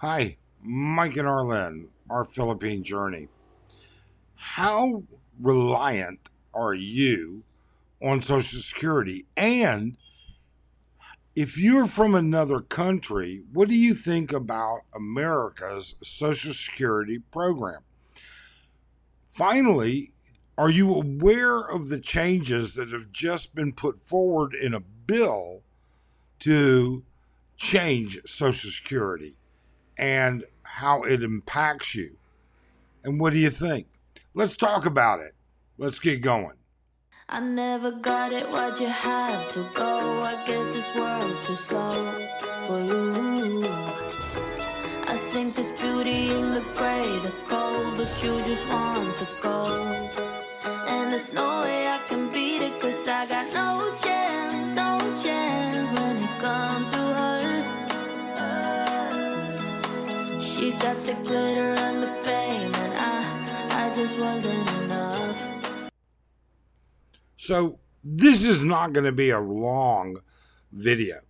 Hi, Mike and Arlen, our Philippine journey. How reliant are you on Social Security? And if you're from another country, what do you think about America's Social Security program? Finally, are you aware of the changes that have just been put forward in a bill to change Social Security and how it impacts you? And what do you think? Let's talk about it. Let's get going. I never got it, why'd you have to go? I guess this world's too slow for you. I think there's beauty in the gray, the cold, but you just want the gold. And there's no way I can beat it, cause I got no chance, no chance when it comes to her. She got the glitter and the fame, and I just wasn't enough. So, this is not going to be a long video.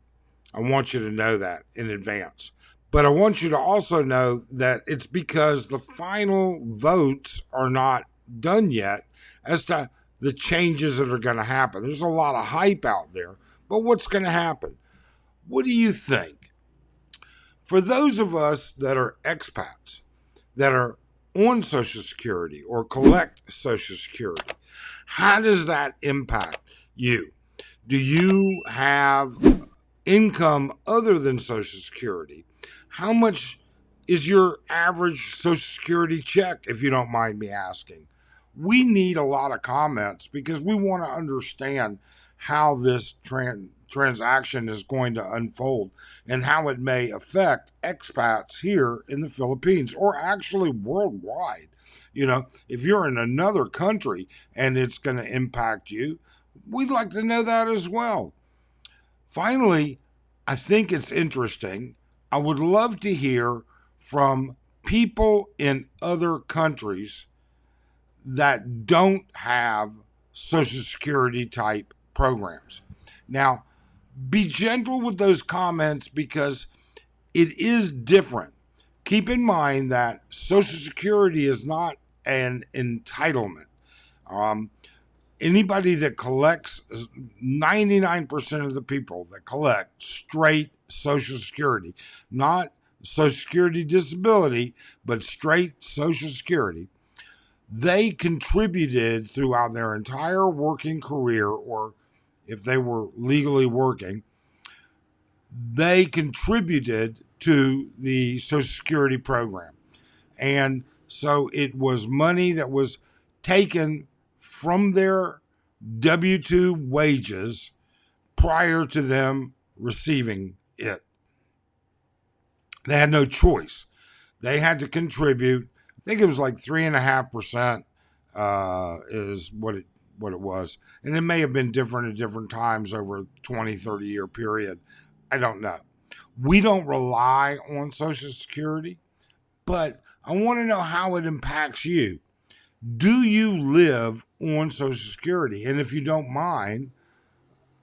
I want you to know that in advance. But I want you to also know that it's because the final votes are not done yet as to the changes that are going to happen. There's a lot of hype out there, but what's going to happen? What do you think? For those of us that are expats, that are on Social Security or collect Social Security, how does that impact you? Do you have income other than Social Security? How much is your average Social Security check, if you don't mind me asking? We need a lot of comments because we want to understand how this transaction is going to unfold and how it may affect expats here in the Philippines or actually worldwide. If you're in another country and it's going to impact you, we'd like to know that as well. Finally, I think it's interesting. I would love to hear from people in other countries that don't have Social Security type programs. Now, be gentle with those comments because it is different. Keep in mind that Social Security is not an entitlement. Um, Anybody that collects, 99% of the people that collect straight Social Security, not Social Security disability, but straight Social Security, they contributed throughout their entire working career, or if they were legally working, they contributed to the Social Security program. And so it was money that was taken from their W 2 wages prior to them receiving it. They had no choice. They had to contribute. I think it was like 3.5% is what it was. And it may have been different at different times over a 20, 30-year period. I don't know. We don't rely on Social Security, but I want to know how it impacts you. Do you live on Social Security? And if you don't mind,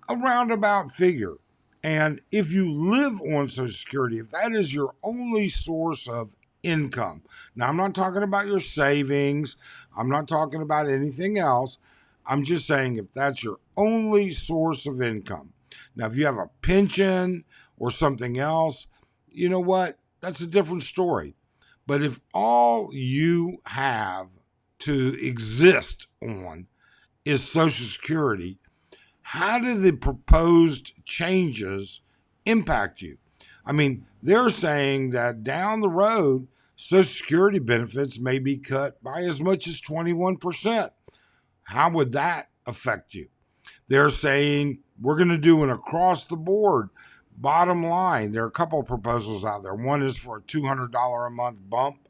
a roundabout figure. And if you live on Social Security, if that is your only source of income, now I'm not talking about your savings, I'm not talking about anything else. I'm just saying if that's your only source of income. Now, if you have a pension or something else, you know what? That's a different story. But if all you have to exist on is Social Security, how do the proposed changes impact you? I mean, they're saying that down the road, Social Security benefits may be cut by as much as 21%. How would that affect you? They're saying we're going to do an across the board bottom line. There are a couple of proposals out there. One is for a $200 a month bump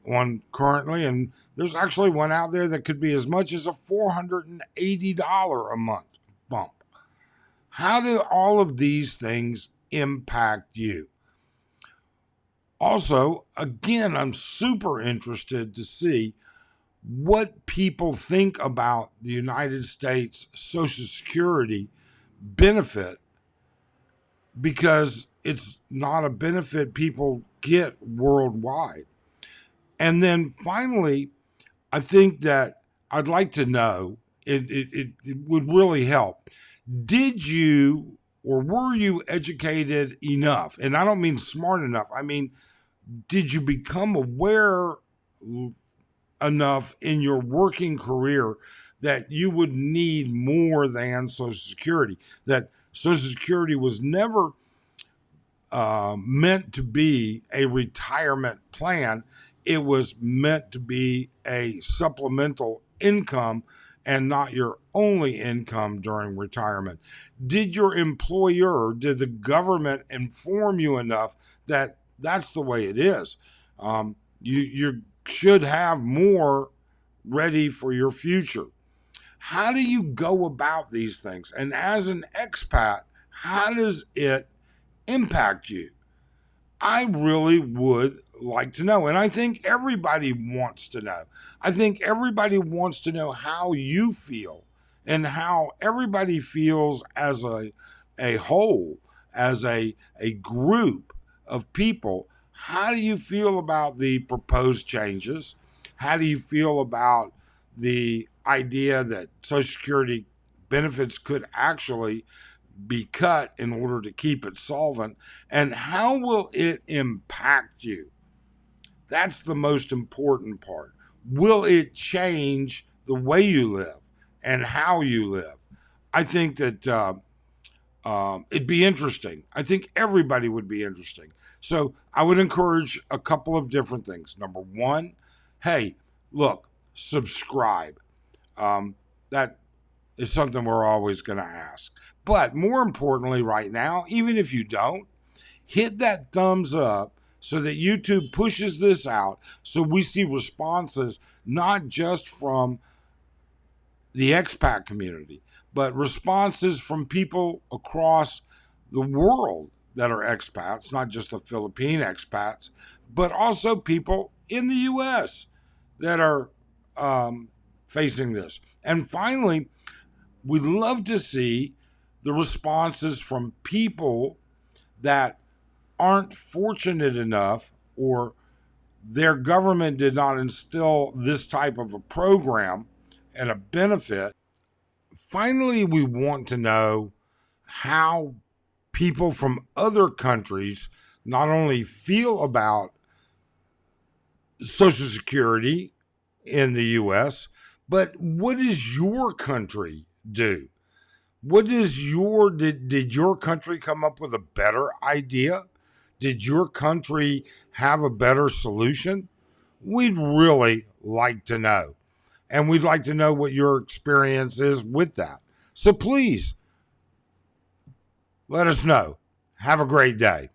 on currently, and there's actually one out there that could be as much as a $480 a month bump. How do all of these things impact you? Also, again, I'm super interested to see what people think about the United States Social Security benefit because it's not a benefit people get worldwide. And then finally, I think that I'd like to know, it would really help. Did you or were you educated enough? And I don't mean smart enough. I mean, did you become aware enough in your working career that you would need more than Social Security? That Social Security was never meant to be a retirement plan. It was meant to be a supplemental income and not your only income during retirement. Did your employer, did the government inform you enough that that's the way it is? You should have more ready for your future. How do you go about these things? And as an expat, how does it impact you? I really would like to know. And I think everybody wants to know. I think everybody wants to know how you feel and how everybody feels as a whole, as a group of people. How do you feel about the proposed changes? How do you feel about the idea that Social Security benefits could actually be cut in order to keep it solvent? And how will it impact you? That's the most important part. Will it change the way you live and how you live? I think that it'd be interesting. I think everybody would be interesting. So I would encourage a couple of different things. Number one, hey, look, subscribe. That is something we're always going to ask. But more importantly, right now, even if you don't, hit that thumbs up so that YouTube pushes this out so we see responses not just from the expat community, but responses from people across the world that are expats, not just the Philippine expats, but also people in the U.S. that are facing this. And finally, we'd love to see the responses from people that aren't fortunate enough or their government did not instill this type of a program and a benefit. Finally, we want to know how people from other countries not only feel about Social Security in the U.S., but what does your country do? What is did your country come up with a better idea? Did your country have a better solution? We'd really like to know. And we'd like to know what your experience is with that. So please let us know. Have a great day.